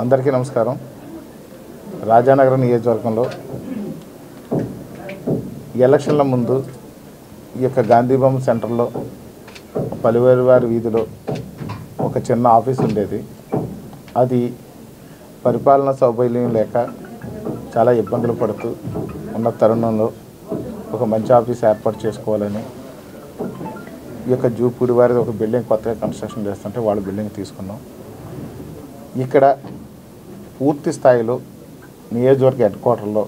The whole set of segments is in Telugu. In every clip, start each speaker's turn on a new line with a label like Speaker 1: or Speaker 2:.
Speaker 1: అందరికీ నమస్కారం. రాజానగరం నియోజకవర్గంలో ఎలక్షన్ల ముందు ఈ యొక్క గాంధీబొమ్మ సెంటర్లో పలువేరువారి వీధిలో ఒక చిన్న ఆఫీస్ ఉండేది. అది పరిపాలన సౌకర్యం లేక చాలా ఇబ్బందులు పడుతూ ఉన్న తరుణంలో ఒక మంచి ఆఫీస్ ఏర్పాటు చేసుకోవాలని ఈ యొక్క జూపూడి వారి ఒక బిల్డింగ్ కొత్తగా కన్స్ట్రక్షన్ చేస్తుంటే వాళ్ళ బిల్డింగ్ తీసుకున్నాం. ఇక్కడ పూర్తి స్థాయిలో నియోజకవర్గ హెడ్ క్వార్టర్లో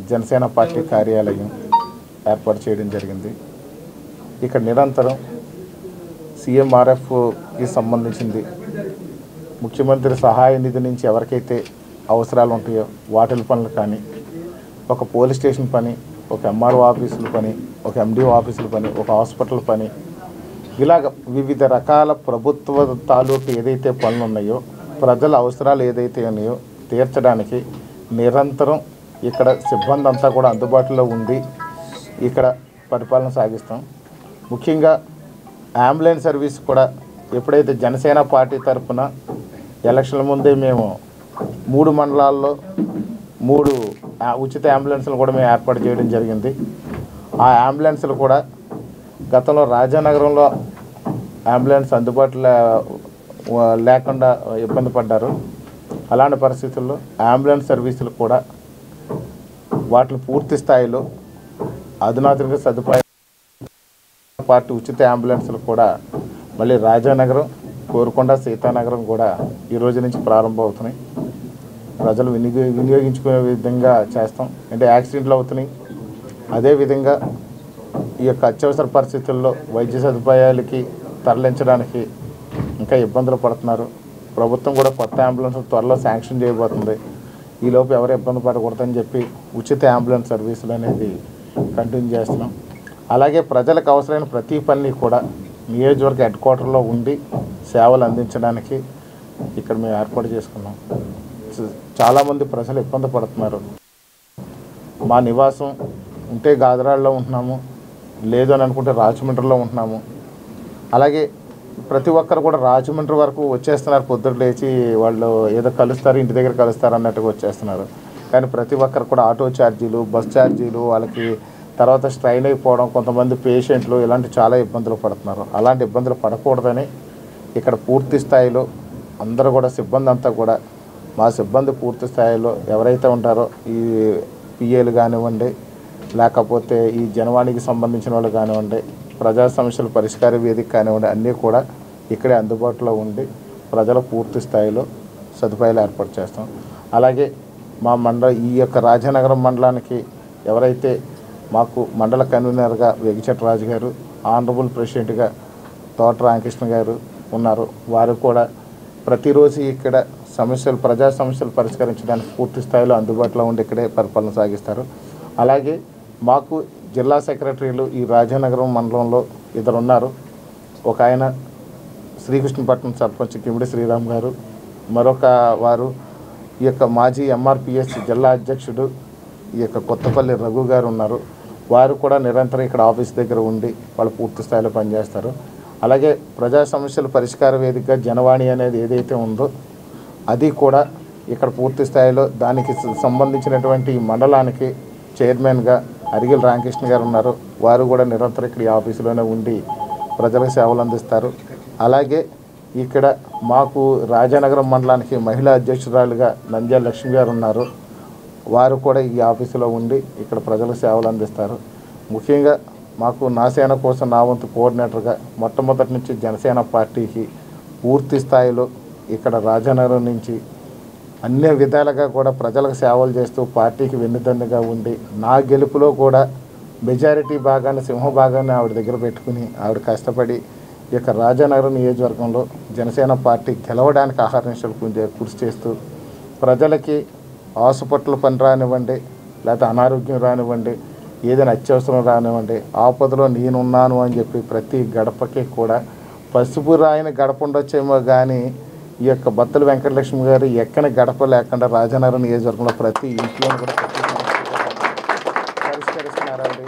Speaker 1: జనసేన పార్టీ కార్యాలయం ఏర్పాటు చేయడం జరిగింది. ఇక్కడ నిరంతరం సీఎంఆర్ఎఫ్కి సంబంధించింది ముఖ్యమంత్రి సహాయ నిధి నుంచి ఎవరికైతే అవసరాలు ఉంటాయో వాటిల పనులు కానీ, ఒక పోలీస్ స్టేషన్ పని, ఒక ఎంఆర్ఓ ఆఫీసుల పని, ఒక ఎండిఓ ఆఫీసుల పని, ఒక హాస్పిటల్ పని, ఇలాగ వివిధ రకాల ప్రభుత్వ తాలూకు ఏదైతే పనులు ఉన్నాయో, ప్రజల అవసరాలు ఏదైతే ఉన్నాయో తీర్చడానికి నిరంతరం ఇక్కడ సిబ్బంది అంతా కూడా అందుబాటులో ఉండి ఇక్కడ పరిపాలన సాగిస్తాం. ముఖ్యంగా అంబులెన్స్ సర్వీస్ కూడా ఎప్పుడైతే జనసేన పార్టీ తరఫున ఎలక్షన్ల ముందే మేము 3 మండలాల్లో 3 ఉచిత అంబులెన్స్లు కూడా మేము ఏర్పాటు చేయడం జరిగింది. ఆ అంబులెన్స్లు కూడా గతంలో రాజానగరంలో అంబులెన్స్ అందుబాటులో లేకుండా ఇబ్బంది పడ్డారు. అలాంటి పరిస్థితుల్లో అంబులెన్స్ సర్వీసులు కూడా వాటిని పూర్తి స్థాయిలో అధునాతన సదుపాయం పార్టీ ఉచిత అంబులెన్స్లు కూడా మళ్ళీ రాజానగరం, కోరుకొండ, సీతానగరం కూడా ఈ రోజు నుంచి ప్రారంభమవుతున్నాయి. ప్రజలు వినియోగించుకునే విధంగా చేస్తాం. అంటే యాక్సిడెంట్లు అవుతున్నాయి. అదేవిధంగా ఈ యొక్క అత్యవసర పరిస్థితుల్లో వైద్య సదుపాయాలకి తరలించడానికి ఇంకా ఇబ్బందులు పడుతున్నారు. ప్రభుత్వం కూడా కొత్త అంబులెన్స్ త్వరలో శాంక్షన్ చేయబోతుంది. ఈలోపు ఎవరు ఇబ్బంది పడకూడదని చెప్పి ఉచిత అంబులెన్స్ సర్వీసులు అనేది కంటిన్యూ చేస్తున్నాం. అలాగే ప్రజలకు అవసరమైన ప్రతి పని కూడా నియోజకవర్గ హెడ్ క్వార్టర్లో ఉండి సేవలు అందించడానికి ఇక్కడ మేము ఏర్పాటు చేసుకున్నాం. చాలామంది ప్రజలు ఇబ్బంది పడుతున్నారు. మా నివాసం ఉంటే గాదరాళ్ళలో ఉంటున్నాము, లేదు అని అనుకుంటే రాజమండ్రిలో ఉంటున్నాము. అలాగే ప్రతి ఒక్కరు కూడా రాజమండ్రి వరకు వచ్చేస్తున్నారు. పొద్దున్న లేచి వాళ్ళు ఏదో కలుస్తారు, ఇంటి దగ్గర కలుస్తారు అన్నట్టుగా వచ్చేస్తున్నారు. కానీ ప్రతి ఒక్కరు కూడా ఆటో ఛార్జీలు, బస్ ఛార్జీలు, వాళ్ళకి తర్వాత స్ట్రైన్ అయిపోవడం, కొంతమంది పేషెంట్లు ఇలాంటి చాలా ఇబ్బందులు పడుతున్నారు. అలాంటి ఇబ్బందులు పడకూడదని ఇక్కడ పూర్తి స్థాయిలో అందరూ కూడా సిబ్బంది అంతా కూడా మా సిబ్బంది పూర్తి స్థాయిలో ఎవరైతే ఉంటారో ఈ పిఏలు కానివ్వండి, లేకపోతే ఈ జనవాణికి సంబంధించిన వాళ్ళు కానివ్వండి, ప్రజా సమస్యల పరిష్కార వేదిక కానివ్వండి, అన్నీ కూడా ఇక్కడే అందుబాటులో ఉండి ప్రజల పూర్తి స్థాయిలో సదుపాయాలు ఏర్పాటు చేస్తాం. అలాగే మా ఈ యొక్క రాజానగరం మండలానికి ఎవరైతే మాకు మండల కన్వీనర్గా వెగిచెట్ల రాజు గారు, ఆనరబుల్ ప్రెసిడెంట్గా తోట రామకృష్ణ గారు ఉన్నారు. వారు కూడా ప్రతిరోజు ఇక్కడ ప్రజా సమస్యలు పరిష్కరించడానికి పూర్తి స్థాయిలో అందుబాటులో ఉండి ఇక్కడే పరిపాలన సాగిస్తారు. అలాగే మాకు జిల్లా సెక్రటరీలు ఈ రాజానగరం మండలంలో 2 ఉన్నారు. ఒక ఆయన శ్రీకృష్ణపట్నం సర్పంచ్ కిమిడి శ్రీరామ్ గారు, మరొక వారు ఈ యొక్క మాజీ ఎంఆర్పిఎస్ జిల్లా అధ్యక్షుడు ఈ యొక్క కొత్తపల్లి రఘు గారు ఉన్నారు. వారు కూడా నిరంతరం ఇక్కడ ఆఫీస్ దగ్గర ఉండి వాళ్ళు పూర్తి స్థాయిలో పనిచేస్తారు. అలాగే ప్రజా సమస్యల పరిష్కార వేదిక జనవాణి అనేది ఏదైతే ఉందో అది కూడా ఇక్కడ పూర్తి స్థాయిలో దానికి సంబంధించినటువంటి మండలానికి చైర్మన్గా అరిగిల రామకృష్ణ గారు ఉన్నారు. వారు కూడా నిరంతరం ఇక్కడ ఈ ఆఫీసులోనే ఉండి ప్రజలకు సేవలు అందిస్తారు. అలాగే ఇక్కడ మాకు రాజానగరం మండలానికి మహిళా అధ్యక్షురాలుగా నంద్యాల లక్ష్మి గారు ఉన్నారు. వారు కూడా ఈ ఆఫీసులో ఉండి ఇక్కడ ప్రజలకు సేవలు అందిస్తారు. ముఖ్యంగా మాకు నా సేన కోసం నా వంతు కోఆర్డినేటర్గా మొట్టమొదటి నుంచి జనసేన పార్టీకి పూర్తి స్థాయిలో ఇక్కడ రాజానగరం నుంచి అన్ని విధాలుగా కూడా ప్రజలకు సేవలు చేస్తూ పార్టీకి వెన్నుదన్నుగా ఉండి నా గెలుపులో కూడా మెజారిటీ భాగాన్ని, సింహభాగాన్ని ఆవిడ దగ్గర పెట్టుకుని ఆవిడ కష్టపడి ఈ యొక్క రాజానగరం నియోజకవర్గంలో జనసేన పార్టీ గెలవడానికి ఆహర్నిశలు కృషి చేస్తూ ప్రజలకి హాస్పిటల్ పని రానివ్వండి, లేకపోతే అనారోగ్యం రానివ్వండి, ఏదైనా అత్యవసరం రానివ్వండి, ఆపదలో నేనున్నాను అని చెప్పి ప్రతి గడపకి కూడా పసుపు రాయిని గడప ఉండొచ్చేమో కానీ ఈ యొక్క బత్తల వెంకటలక్ష్మి గారు ఎక్కని గడప లేకుండా రాజానగరం నియోజకవర్గంలో ప్రతి ఇంట్లో కూడా పరిష్కరిస్తున్నారండి.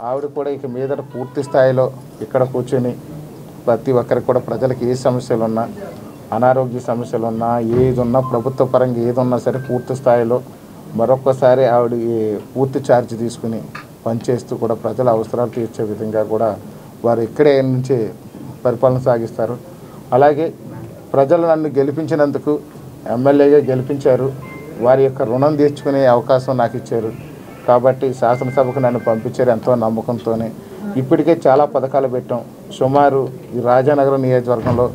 Speaker 1: ఆవిడ కూడా ఇక మీదట పూర్తి స్థాయిలో ఇక్కడ కూర్చొని ప్రతి ఒక్కరికి కూడా ప్రజలకు ఏ సమస్యలు ఉన్నా అనారోగ్య సమస్యలు ఉన్నా ఏది ఉన్నా ప్రభుత్వ పరంగా ఏది ఉన్నా సరే పూర్తి స్థాయిలో మరొకసారి ఆవిడ పూర్తి ఛార్జ్ తీసుకుని పనిచేస్తూ కూడా ప్రజల అవసరాలు తీర్చే విధంగా కూడా వారు ఇక్కడే నుంచి పరిపాలన సాగిస్తారు. అలాగే ప్రజలు నన్ను గెలిపించినందుకు ఎమ్మెల్యేగా గెలిపించారు, వారి యొక్క రుణం తీర్చుకునే అవకాశం నాకు ఇచ్చారు కాబట్టి శాసనసభకు నన్ను పంపించారు ఎంతో నమ్మకంతోనే. ఇప్పటికే చాలా పథకాలు పెట్టాం. సుమారు ఈ రాజానగరం నియోజకవర్గంలో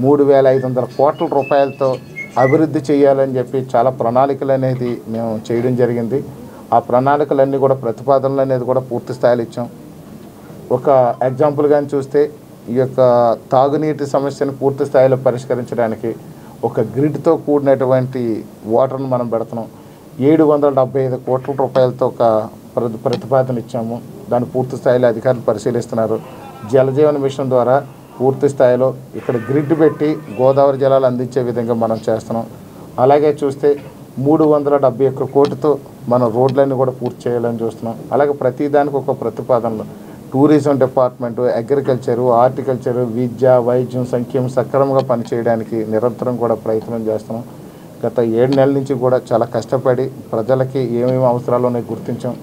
Speaker 1: 3,500 కోట్ల రూపాయలతో అభివృద్ధి చేయాలని చెప్పి చాలా ప్రణాళికలు అనేది మేము చేయడం జరిగింది. ఆ ప్రణాళికలన్నీ కూడా ప్రతిపాదనలు అనేది కూడా పూర్తి స్థాయిలో ఇచ్చాం. ఒక ఎగ్జాంపుల్ కానీ చూస్తే ఈ యొక్క తాగునీటి సమస్యను పూర్తి స్థాయిలో పరిష్కరించడానికి ఒక గ్రిడ్తో కూడినటువంటి వాటర్ను మనం పెడుతున్నాం. 775 కోట్ల రూపాయలతో ఒక ప్రతిపాదన ఇచ్చాము. దాన్ని పూర్తి స్థాయిలో అధికారులు పరిశీలిస్తున్నారు. జలజీవన మిషన్ ద్వారా పూర్తి స్థాయిలో ఇక్కడ గ్రిడ్ పెట్టి గోదావరి జలాలు అందించే విధంగా మనం చేస్తున్నాం. అలాగే చూస్తే 371 కోటితో మనం రోడ్లన్నీ కూడా పూర్తి చేయాలని చూస్తున్నాం. అలాగే ప్రతిదానికి ఒక ప్రతిపాదనలు టూరిజం డిపార్ట్మెంటు, అగ్రికల్చరు, హార్టికల్చరు, విద్య, వైద్యం, సంక్షేమం సక్రమంగా పనిచేయడానికి నిరంతరం కూడా ప్రయత్నం చేస్తున్నాం. గత 7 నెలల నుంచి కూడా చాలా కష్టపడి ప్రజలకి ఏమేమి అవసరాలు ఉన్నాయో గుర్తించాం.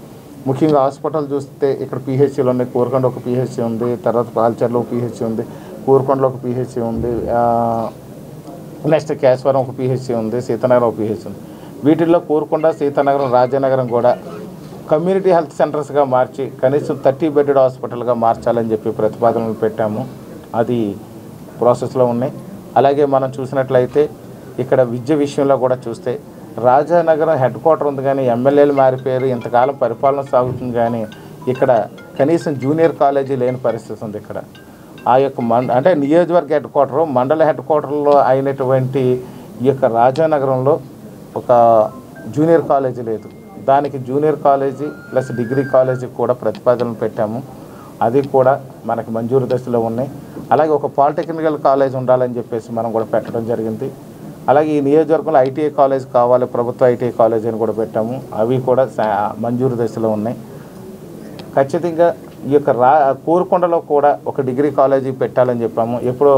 Speaker 1: ముఖ్యంగా హాస్పిటల్ చూస్తే ఇక్కడ పిహెచ్సీలు ఉన్నాయి. కోరకొండ ఒక పిహెచ్సీ ఉంది, తర్వాత పాల్చర్లో ఒక పిహెచ్సీ ఉంది, కోరకొండలో ఒక పిహెచ్సీ ఉంది, నెక్స్ట్ కేశవరం ఒక పిహెచ్సీ ఉంది, సీతానగరం ఒక పిహెచ్సీ ఉంది. వీటిల్లో కోరకొండ, సీతానగరం, రాజానగరం కూడా కమ్యూనిటీ హెల్త్ సెంటర్స్గా మార్చి కనీసం 30 బెడెడ్ హాస్పిటల్గా మార్చాలని చెప్పి ప్రతిపాదనలు పెట్టాము. అది ప్రాసెస్లో ఉన్నాయి. అలాగే మనం చూసినట్లయితే ఇక్కడ విద్య విషయంలో కూడా చూస్తే రాజానగరం హెడ్ క్వార్టర్ ఉంది కానీ ఎమ్మెల్యేలు మారిపోయారు, ఇంతకాలం పరిపాలన సాగుతుంది కానీ ఇక్కడ కనీసం జూనియర్ కాలేజీ లేని పరిస్థితి ఉంది. ఇక్కడ ఆ యొక్క అంటే నియోజకవర్గ హెడ్ క్వార్టరు, మండల హెడ్ క్వార్టర్లో అయినటువంటి ఈ యొక్క రాజానగరంలో ఒక జూనియర్ కాలేజీ లేదు. దానికి junior college plus degree college కూడా ప్రతిపాదనలు పెట్టాము. అది కూడా మనకి మంజూరు దశలో ఉన్నాయి. అలాగే ఒక పాలిటెక్నికల్ కాలేజ్ ఉండాలని చెప్పేసి మనం కూడా పెట్టడం జరిగింది. అలాగే ఈ నియోజకవర్గంలో ఐటీఐ కాలేజ్ కావాలి, ప్రభుత్వ ఐటీఐ కాలేజ్ అని కూడా పెట్టాము. అవి కూడా మంజూరు దశలో ఉన్నాయి. ఖచ్చితంగా ఈ యొక్క కోరుకొండలో కూడా ఒక డిగ్రీ కాలేజీ పెట్టాలని చెప్పాము. ఎప్పుడో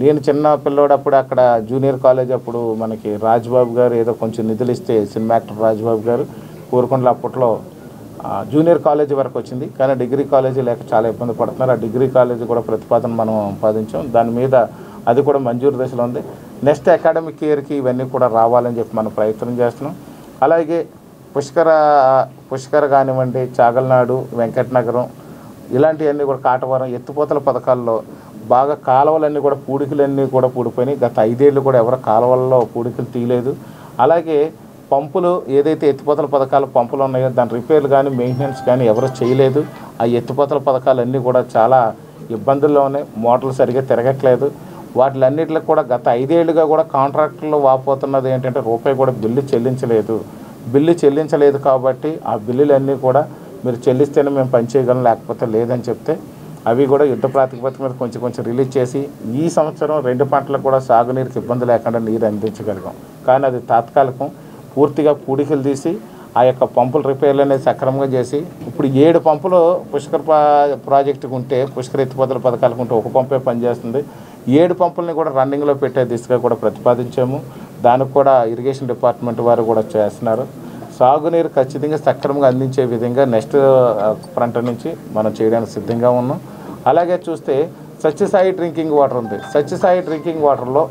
Speaker 1: నేను చిన్న పిల్లోడప్పుడు అక్కడ జూనియర్ కాలేజ్ అప్పుడు మనకి రాజ్బాబు గారు ఏదో కొంచెం నిధులు ఇస్తే, సినిమా యాక్టర్ రాజ్బాబు గారు కోరుకొండలో అప్పట్లో జూనియర్ కాలేజీ వరకు వచ్చింది. కానీ డిగ్రీ కాలేజీ లేక చాలా ఇబ్బంది పడుతున్నారు. ఆ డిగ్రీ కాలేజీ కూడా ప్రతిపాదన మనం పాదించాం. దాని మీద అది కూడా మంజూరు దశలో ఉంది. నెక్స్ట్ అకాడమిక్ ఇయర్కి ఇవన్నీ కూడా రావాలని చెప్పి మనం ప్రయత్నం చేస్తున్నాం. అలాగే పుష్కర కానివ్వండి, చాగల్నాడు, వెంకటనగరం ఇలాంటివన్నీ కూడా కాటవరం ఎత్తిపోతల పథకాల్లో బాగా కాలువలన్నీ కూడా పూడికలన్నీ కూడా పూడిపోయినాయి. గత 5 ఏళ్ళు కూడా ఎవరు కాలువల్లో పూడికలు తీయలేదు. అలాగే పంపులు ఏదైతే ఎత్తిపోతల పథకాలు పంపులు ఉన్నాయో దాని రిపేర్లు కానీ మెయింటెనెన్స్ కానీ ఎవరు చేయలేదు. ఆ ఎత్తిపోతల పథకాలన్నీ కూడా చాలా ఇబ్బందుల్లో ఉన్నాయి. మోటార్లు సరిగ్గా తిరగట్లేదు. వాటిలన్నిటికి కూడా గత 5 ఏళ్ళుగా కూడా కాంట్రాక్టర్లు వాపోతున్నది ఏంటంటే రూపాయి కూడా బిల్లు చెల్లించలేదు కాబట్టి ఆ బిల్లులన్నీ కూడా మీరు చెల్లిస్తేనే మేము పనిచేయగలం, లేకపోతే లేదని చెప్తే అవి కూడా యుద్ధ ప్రాతిపదిక మీద కొంచెం రిలీజ్ చేసి ఈ సంవత్సరం 2 పంటలకు కూడా సాగునీరుకి ఇబ్బంది లేకుండా నీరు అందించగలిగాం. కానీ అది తాత్కాలికం. పూర్తిగా పూడికలు తీసి ఆ యొక్క పంపుల రిపేర్లు అనేది సక్రమంగా చేసి ఇప్పుడు 7 పంపులు పుష్కర్ ప్రాజెక్టుకు ఉంటే, పుష్కర్ ఎత్తిపోతల పథకాలకు ఉంటే ఒక పంపే పనిచేస్తుంది. 7 పంపుల్ని కూడా రన్నింగ్లో పెట్టే దిశగా కూడా ప్రతిపాదించాము. దానికి కూడా ఇరిగేషన్ డిపార్ట్మెంట్ వారు కూడా చేస్తున్నారు. సాగునీరు ఖచ్చితంగా సక్రమంగా అందించే విధంగా నెక్స్ట్ ఫ్రంట్ నుంచి మనం చేయడానికి సిద్ధంగా ఉన్నాం. అలాగే చూస్తే సత్యసాయి డ్రింకింగ్ వాటర్ ఉంది. సత్యసాయి డ్రింకింగ్ వాటర్లో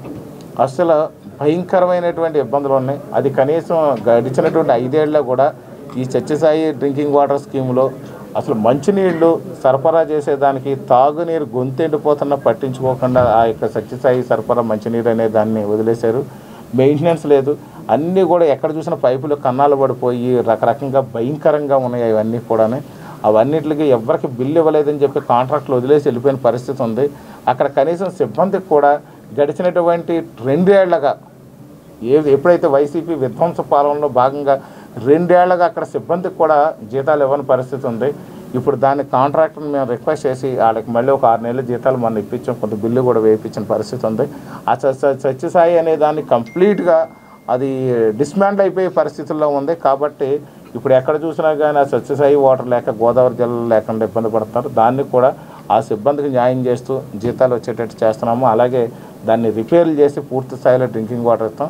Speaker 1: అసలు భయంకరమైనటువంటి ఇబ్బందులు ఉన్నాయి. అది కనీసం గడిచినటువంటి 5 ఏళ్ళలో కూడా ఈ సత్యసాయి డ్రింకింగ్ వాటర్ స్కీమ్లో అసలు మంచినీళ్ళు సరఫరా చేసేదానికి తాగునీరు గొంతెండిపోతున్నా పట్టించుకోకుండా ఆ యొక్క సత్యసాయి సరఫరా మంచినీరు అనే దాన్ని వదిలేశారు. మెయింటెనెన్స్ లేదు. అన్నీ కూడా ఎక్కడ చూసిన పైపులు కన్నాలు పడిపోయి రకరకంగా భయంకరంగా ఉన్నాయి. అవన్నీ కూడా అవన్నిటికి ఎవరికి బిల్లు ఇవ్వలేదని చెప్పి కాంట్రాక్ట్లు వదిలేసి వెళ్ళిపోయిన పరిస్థితి ఉంది. అక్కడ కనీసం సిబ్బందికి కూడా గడిచినటువంటి 2 ఏళ్లగా ఎప్పుడైతే వైసీపీ విధ్వంస పాలనలో భాగంగా 2 ఏళ్లగా అక్కడ సిబ్బందికి కూడా జీతాలు ఇవ్వని పరిస్థితి ఉంది. ఇప్పుడు దాన్ని కాంట్రాక్టర్ని మేము రిక్వెస్ట్ చేసి వాళ్ళకి మళ్ళీ ఒక 6 నెలల జీతాలు మనం ఇప్పించాం, కొంత బిల్లు కూడా వేయించిన పరిస్థితి ఉంది. ఆ సత్యసాయి అనే దాన్ని కంప్లీట్గా అది డిస్మాండ్ అయిపోయే పరిస్థితుల్లో ఉంది. కాబట్టి ఇప్పుడు ఎక్కడ చూసినా కానీ ఆ సత్యసాయి వాటర్ లేక గోదావరి జలాలు లేకుండా ఇబ్బంది పడుతున్నారు. దాన్ని కూడా ఆ సిబ్బందికి న్యాయం చేస్తూ జీతాలు వచ్చేటట్టు చేస్తున్నాము. అలాగే దాన్ని రిపేర్లు చేసి పూర్తి స్థాయిలో డ్రింకింగ్ వాటర్ ఇస్తాం.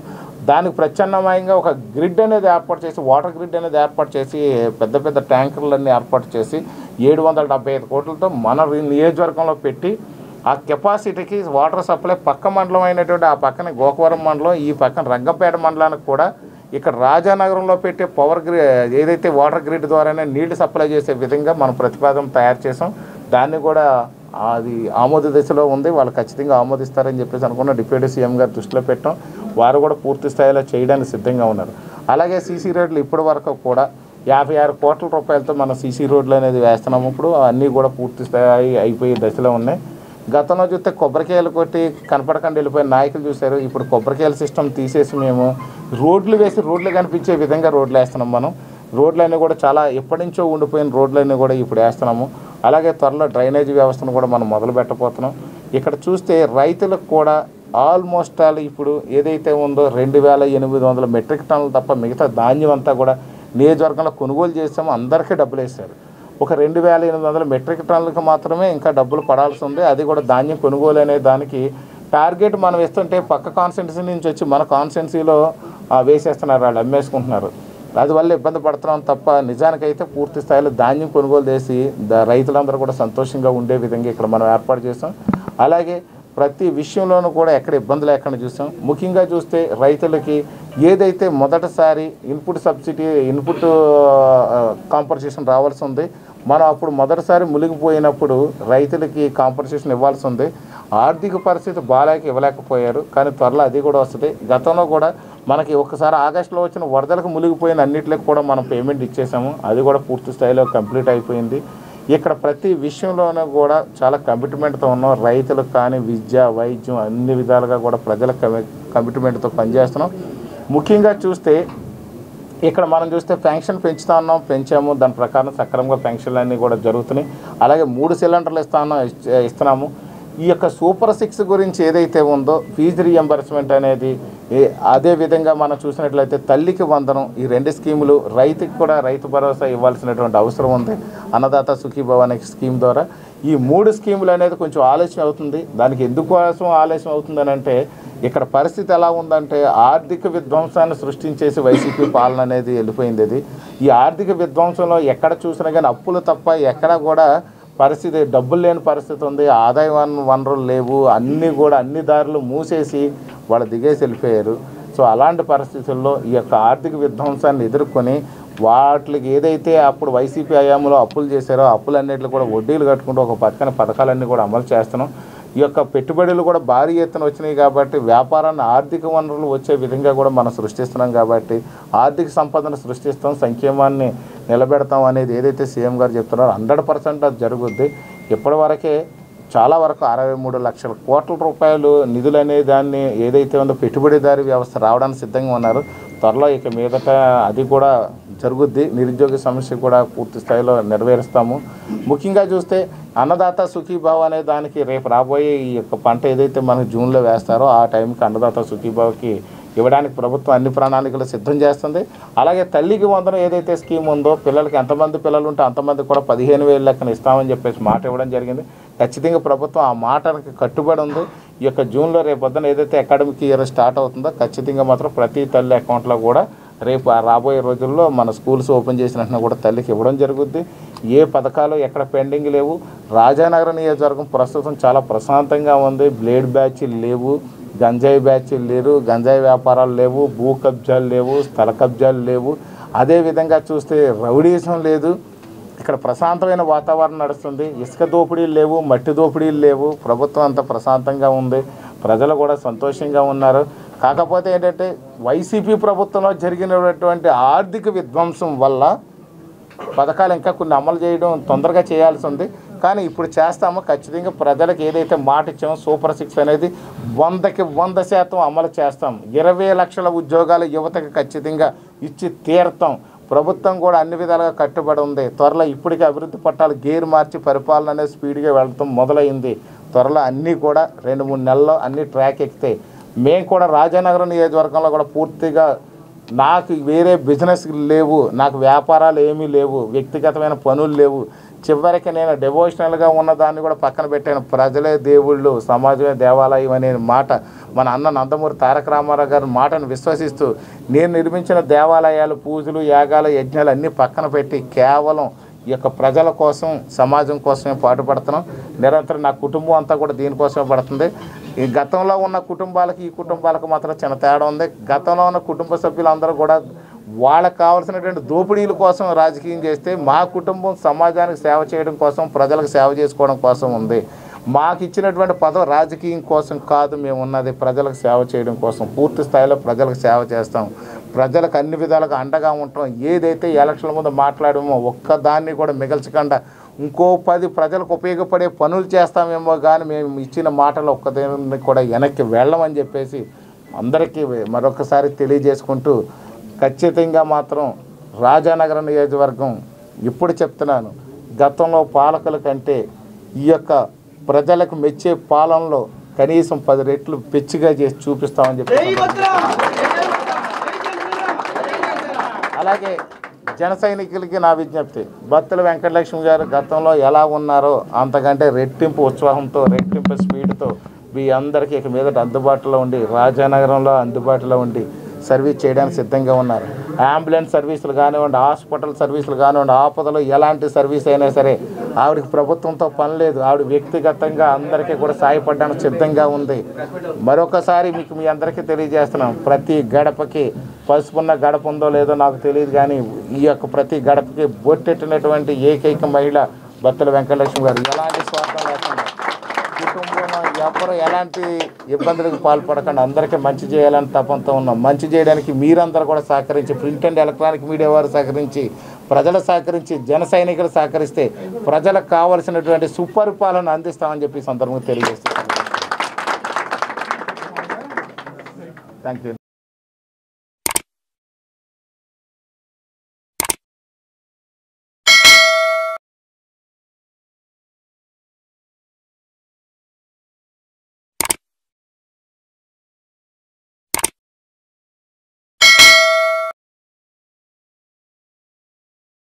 Speaker 1: దానికి ప్రత్యామ్నాయంగా ఒక గ్రిడ్ అనేది ఏర్పాటు చేసి, వాటర్ గ్రిడ్ అనేది ఏర్పాటు చేసి, పెద్ద పెద్ద ట్యాంకర్లన్నీ ఏర్పాటు చేసి 775 కోట్లతో మన నియోజకవర్గంలో పెట్టి ఆ కెపాసిటీకి వాటర్ సప్లై పక్క మండలం అయినటువంటి ఆ పక్కన గోకవరం మండలం, ఈ పక్కన రంగంపేట మండలానికి కూడా ఇక్కడ రాజానగరంలో పెట్టే పవర్ గ్రిడ్ ఏదైతే వాటర్ గ్రిడ్ ద్వారానే నీళ్లు సప్లై చేసే విధంగా మనం ప్రతిపాదన తయారు చేసాం. దాన్ని కూడా అది ఆమోద దశలో ఉంది. వాళ్ళు ఖచ్చితంగా ఆమోదిస్తారని చెప్పేసి అనుకున్న డిప్యూటీ సీఎం గారు దృష్టిలో పెట్టాం. వారు కూడా పూర్తి స్థాయిలో చేయడానికి సిద్ధంగా ఉన్నారు. అలాగే సీసీ రోడ్లు ఇప్పటి వరకు కూడా 56 కోట్ల రూపాయలతో మన సీసీ రోడ్లు అనేది వేస్తున్నాము. ఇప్పుడు అన్నీ కూడా పూర్తి స్థాయి అయిపోయే దశలో ఉన్నాయి. గతంలో చూస్తే కొబ్బరికాయలు కొట్టి కనపడకుండా వెళ్ళిపోయిన నాయకులు చూశారు. ఇప్పుడు కొబ్బరికాయల సిస్టమ్ తీసేసి మేము రోడ్లు వేసి రోడ్లు కనిపించే విధంగా రోడ్లు వేస్తున్నాం. మనం రోడ్లన్నీ కూడా చాలా ఎప్పటి నుంచో ఉండిపోయిన రోడ్లన్నీ కూడా ఇప్పుడు వేస్తున్నాము. అలాగే త్వరలో డ్రైనేజీ వ్యవస్థను కూడా మనం మొదలు పెట్టబోతున్నాం. ఇక్కడ చూస్తే రైతులకు కూడా ఆల్మోస్ట్ ఆల్ ఇప్పుడు ఏదైతే ఉందో 2800 మెట్రిక్ టన్నులు తప్ప మిగతా ధాన్యం అంతా కూడా నియోజకవర్గంలో కొనుగోలు చేసాము. అందరికీ డబ్బులు వేశారు. ఒక 2800 మెట్రిక్ టన్నులకు మాత్రమే ఇంకా డబ్బులు పడాల్సి ఉంది. అది కూడా ధాన్యం కొనుగోలు అనే దానికి టార్గెట్ మనం ఇస్తుంటే పక్క కాన్స్టిట్యున్సీ నుంచి వచ్చి మన కాన్స్టిట్యున్సీలో వేసేస్తున్నారు, వాళ్ళు అమ్మేసుకుంటున్నారు. అందువల్ల ఇబ్బంది పడుతున్నాం తప్ప నిజానికైతే పూర్తి స్థాయిలో ధాన్యం కొనుగోలు చేసి రైతులందరూ కూడా సంతోషంగా ఉండే విధంగా ఇక్కడ మనం ఏర్పాటు చేసాం. అలాగే ప్రతి విషయంలోనూ కూడా ఎక్కడ ఇబ్బంది లేకుండా చూసాం. ముఖ్యంగా చూస్తే రైతులకి ఏదైతే మొదటిసారి ఇన్పుట్ సబ్సిడీ ఇన్పుట్ కాంపన్సేషన్ రావాల్సి ఉంది, మనం అప్పుడు మొదటిసారి మునిగిపోయినప్పుడు రైతులకి కాంపన్సేషన్ ఇవ్వాల్సి ఉంది. ఆర్థిక పరిస్థితి బాగాలేక ఇవ్వలేకపోయారు, కానీ త్వరలో అది కూడా వస్తుంది. గతంలో కూడా మనకి ఒకసారి ఆగస్టులో వచ్చిన వరదలకు మునిగిపోయిన అన్నింటికి కూడా మనం పేమెంట్ ఇచ్చేసాము. అది కూడా పూర్తి స్థాయిలో కంప్లీట్ అయిపోయింది. ఇక్కడ ప్రతి విషయంలోనూ కూడా చాలా కమిట్మెంట్తో ఉన్నాం. రైతులకు కానీ విద్య, వైద్యం అన్ని విధాలుగా కూడా ప్రజల కమిట్మెంట్తో పనిచేస్తున్నాం. ముఖ్యంగా చూస్తే ఇక్కడ మనం చూస్తే పెన్షన్ పెంచుతా ఉన్నాం, పెంచాము. దాని ప్రకారం సక్రమంగా పెన్షన్లు అన్నీ కూడా జరుగుతున్నాయి. అలాగే 3 సిలిండర్లు ఇస్తున్నాము. ఈ యొక్క సూపర్ 6 గురించి ఏదైతే ఉందో ఫీజు రీఎంబర్స్మెంట్ అనేది, అదేవిధంగా మనం చూసినట్లయితే తల్లికి వందనం, ఈ 2 స్కీములు రైతుకి కూడా రైతు భరోసా ఇవ్వాల్సినటువంటి అవసరం ఉంది. అన్నదాత సుఖీభవ అనే స్కీమ్ ద్వారా ఈ 3 స్కీములు అనేది కొంచెం ఆలస్యం అవుతుంది. దానికి ఎందుకోసం ఆలస్యం అవుతుందని అంటే ఇక్కడ పరిస్థితి ఎలా ఉందంటే ఆర్థిక విధ్వంసాన్ని సృష్టించేసి వైసీపీ పాలన అనేది వెళ్ళిపోయింది. అది ఈ ఆర్థిక విధ్వంసంలో ఎక్కడ చూసినా కానీ అప్పులు తప్ప ఎక్కడ కూడా పరిస్థితి డబ్బులు లేని పరిస్థితి ఉంది. ఆదాయ వనరులు లేవు, అన్నీ కూడా అన్ని దారులు మూసేసి వాళ్ళు దిగేసి వెళ్ళిపోయారు. సో అలాంటి పరిస్థితుల్లో ఈ యొక్క ఆర్థిక విధ్వంసాన్ని ఎదుర్కొని వాటికి ఏదైతే అప్పుడు వైసీపీ హయాంలో అప్పులు చేశారో అప్పులన్నింటిలో కూడా వడ్డీలు కట్టుకుంటూ ఒక పక్కన పథకాలన్నీ కూడా అమలు చేస్తున్నాం. ఈ యొక్క పెట్టుబడులు కూడా భారీ ఎత్తున వచ్చినాయి కాబట్టి వ్యాపారాన్ని ఆర్థిక వనరులు వచ్చే విధంగా కూడా మనం సృష్టిస్తున్నాం. కాబట్టి ఆర్థిక సంపదను సృష్టిస్తాం, సంక్షేమాన్ని నిలబెడతాం అనేది ఏదైతే సీఎం గారు చెప్తున్నారో 100% అది జరుగుద్ది. ఇప్పటివరకే చాలా వరకు 63 లక్షల కోట్ల రూపాయలు నిధులు అనే దాన్ని ఏదైతే ఉందో పెట్టుబడిదారీ వ్యవస్థ రావడానికి సిద్ధంగా ఉన్నారు. త్వరలో ఇక మీదట అది కూడా జరుగుద్ది. నిరుద్యోగ సమస్య కూడా పూర్తి స్థాయిలో నెరవేరుస్తాము. ముఖ్యంగా చూస్తే అన్నదాత సుఖీభావ అనే దానికి రేపు రాబోయే ఈ యొక్క పంట ఏదైతే మనకు జూన్లో వేస్తారో ఆ టైంకి అన్నదాత సుఖీభావకి ఇవ్వడానికి ప్రభుత్వం అన్ని ప్రణాళికలు సిద్ధం చేస్తుంది. అలాగే తల్లికి వందనం ఏదైతే స్కీమ్ ఉందో పిల్లలకి ఎంతమంది పిల్లలు ఉంటే అంతమంది కూడా 15,000 లెక్కన ఇస్తామని చెప్పేసి మాట ఇవ్వడం జరిగింది. ఖచ్చితంగా ప్రభుత్వం ఆ మాటకి కట్టుబడి ఉంది. ఈ యొక్క జూన్లో రేపు పొద్దున ఏదైతే అకాడమిక్ ఇయర్ స్టార్ట్ అవుతుందో ఖచ్చితంగా మాత్రం ప్రతి తల్లి అకౌంట్లో కూడా రేపు రాబోయే రోజుల్లో మన స్కూల్స్ ఓపెన్ చేసిన వెంటనే కూడా తల్లికి ఇవ్వడం జరుగుద్ది. ఏ పథకాలు ఎక్కడ పెండింగ్ లేవు. రాజానగరం నియోజకవర్గం ప్రస్తుతం చాలా ప్రశాంతంగా ఉంది. బ్లేడ్ బ్యాచ్లు లేవు, గంజాయి బ్యాచ్లు లేరు, గంజాయి వ్యాపారాలు లేవు, భూ కబ్జాలు లేవు, స్థల కబ్జాలు లేవు. అదేవిధంగా చూస్తే రౌడీసం లేదు. ఇక్కడ ప్రశాంతమైన వాతావరణం నడుస్తుంది. ఇసుక దోపిడీలు లేవు, మట్టి దోపిడీలు లేవు. ప్రభుత్వం అంతా ప్రశాంతంగా ఉంది. ప్రజలు కూడా సంతోషంగా ఉన్నారు. కాకపోతే ఏంటంటే వైసీపీ ప్రభుత్వంలో జరిగినటువంటి ఆర్థిక విధ్వంసం వల్ల పథకాలు ఇంకా కొన్ని అమలు చేయడం తొందరగా చేయాల్సి ఉంది. కానీ ఇప్పుడు చేస్తాము. ఖచ్చితంగా ప్రజలకు ఏదైతే మాట ఇచ్చామో సూపర్ 6 అనేది 100కి 100% అమలు చేస్తాం. 20 లక్షల ఉద్యోగాలు యువతకు ఖచ్చితంగా ఇచ్చి తీరుతాం. ప్రభుత్వం కూడా అన్ని విధాలుగా కట్టుబడి ఉంది. త్వరలో ఇప్పటికే అభివృద్ధి పట్టాలు గేర్ మార్చి పరిపాలన అనేది స్పీడ్గా వెళ్ళటం మొదలైంది. త్వరలో అన్నీ కూడా 2-3 నెలల్లో అన్ని ట్రాక్ ఎక్కితే మేము కూడా రాజానగరం నియోజకవర్గంలో కూడా పూర్తిగా నాకు వేరే బిజినెస్ లేవు, నాకు వ్యాపారాలు ఏమీ లేవు, వ్యక్తిగతమైన పనులు లేవు. చివరికి నేను డివోషనల్గా ఉన్న దాన్ని కూడా పక్కన పెట్టాను. ప్రజలే దేవుళ్ళు, సమాజమే దేవాలయం అనే మాట మన అన్న నందమూరి తారక రామారావు గారి మాటను విశ్వసిస్తూ నేను నిర్మించిన దేవాలయాలు, పూజలు, యాగాలు, యజ్ఞాలు అన్నీ పక్కన పెట్టి కేవలం ఈ యొక్క ప్రజల కోసం, సమాజం కోసమే పాటుపడుతున్నాం. నిరంతరం నా కుటుంబం అంతా కూడా దీనికోసమే పడుతుంది. ఈ గతంలో ఉన్న కుటుంబాలకి ఈ కుటుంబాలకు మాత్రం చిన్న తేడా ఉంది. గతంలో ఉన్న కుటుంబ సభ్యులందరూ కూడా వాళ్ళకు కావాల్సినటువంటి దోపిడీల కోసం రాజకీయం చేస్తే, మా కుటుంబం సమాజానికి సేవ చేయడం కోసం, ప్రజలకు సేవ చేసుకోవడం కోసం ఉంది. మాకు ఇచ్చినటువంటి పదవి రాజకీయం కోసం కాదు, మేము ఉన్నది ప్రజలకు సేవ చేయడం కోసం. పూర్తి స్థాయిలో ప్రజలకు సేవ చేస్తాం, ప్రజలకు అన్ని విధాలుగా అండగా ఉంటాం. ఏదైతే ఎలక్షన్ల ముందు మాట్లాడామో ఒక్కదాన్ని కూడా మిగల్చకుండా ఇంకో 10 ప్రజలకు ఉపయోగపడే పనులు చేస్తామేమో కానీ మేము ఇచ్చిన మాటలు ఒక్కదాన్ని కూడా వెనక్కి వెళ్ళమని చెప్పేసి అందరికీ మరొకసారి తెలియజేసుకుంటూ, ఖచ్చితంగా మాత్రం రాజానగరం నియోజకవర్గం ఇప్పుడు చెప్తున్నాను, గతంలో పాలకుల కంటే ఈ యొక్క ప్రజలకు మెచ్చే పాలనలో కనీసం 10 రెట్లు పెచ్చిగా చేసి చూపిస్తామని చెప్పి. అలాగే జన సైనికులకి నా విజ్ఞప్తి, బత్తుల వెంకటలక్ష్మి గారు గతంలో ఎలా ఉన్నారో అంతకంటే రెట్టింపు ఉత్సాహంతో, రెట్టింపు స్పీడ్తో మీ అందరికీ ఇక మీదట అందుబాటులో ఉండి, రాజానగరంలో అందుబాటులో ఉండి సర్వీస్ చేయడానికి సిద్ధంగా ఉన్నారు. అంబులెన్స్ సర్వీసులు కానివ్వండి, హాస్పిటల్ సర్వీసులు కానివ్వండి, ఆపదలో ఎలాంటి సర్వీస్ అయినా సరే ఆవిడకి ప్రభుత్వంతో పని లేదు. ఆవిడ వ్యక్తిగతంగా అందరికీ కూడా సాయపడడానికి సిద్ధంగా ఉంది. మరొకసారి మీకు మీ అందరికీ తెలియజేస్తున్నాం, ప్రతి గడపకి పసుపున్న గడప ఉందో లేదో నాకు తెలియదు కానీ ఈ యొక్క ప్రతి గడపకి బొట్టెట్టినటువంటి ఏకైక మహిళ బత్తుల వెంకటలక్ష్మి గారు. ఎలాంటి స్వార్థం లేకుండా కుటుంబంలో ఎవరు ఎలాంటి ఇబ్బందులకు పాల్పడకుండా అందరికీ మంచి చేయాలని తపంతో ఉన్నాం. మంచి చేయడానికి మీరందరూ కూడా సహకరించి, ప్రింట్ అండ్ ఎలక్ట్రానిక్ మీడియా వారు సహకరించి, ప్రజలు సహకరించి, జన సైనికులు సహకరిస్తే ప్రజలకు కావాల్సినటువంటి సుపరిపాలన అందిస్తామని చెప్పి సందర్భంగా తెలియజేస్తున్నాను. Thank you.